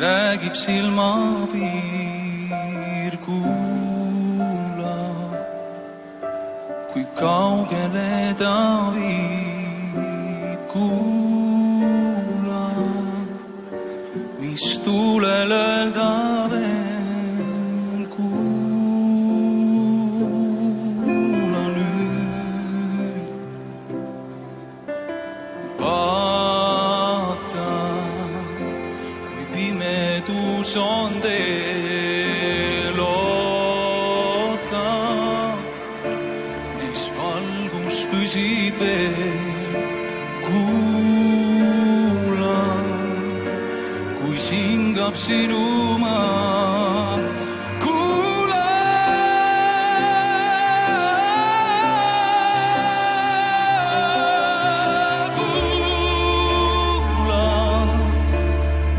räägib silmapiir, kuula, kui kaugele ta viib, kuula, mis tuulel öelda veel, kuula nüüd. Vaata, kui pimedus on teel, oota, neis valgus püsib veel, kuula, kui singab sinu maa, kuula, kuula,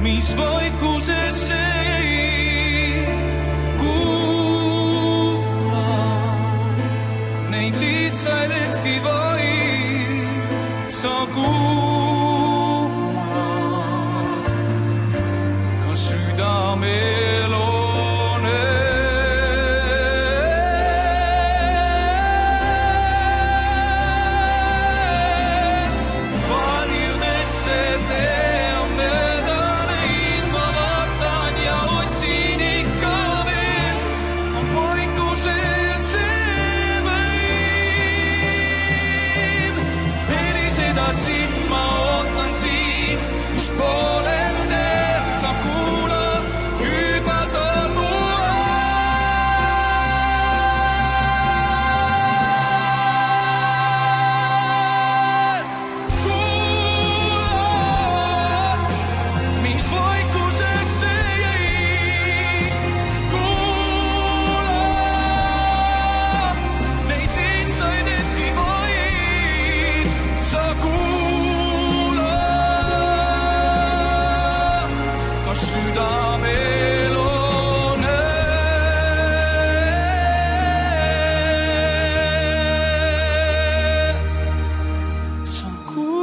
mis vaikusesse jäi, kuula, neid lihtsaid hetki vaid sa kuula, ka südamel on varjudesse tee mööda neid ma vaatan ja otsin ikka veel, on vaikusel see võib heliseda sind, ma ootan siin just poolel teel, sa kuula, nüüd ma saan mu mis vaikusesse jäi, kuula, neid lihtsaid hetki vaid sa kuula, ka südamel on sa kuula.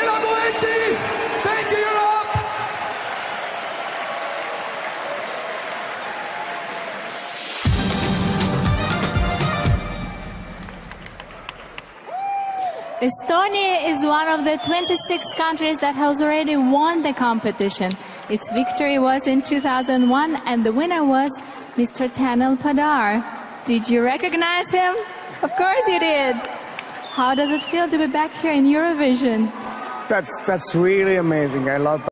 Elagu Eesti! Thank you, Europe! Estonia is one of the 26 countries that has already won the competition. Its victory was in 2001 and the winner was Mr. Tanel Padar. Did you recognize him? Of course you did. How does it feel to be back here in Eurovision? That's really amazing. I love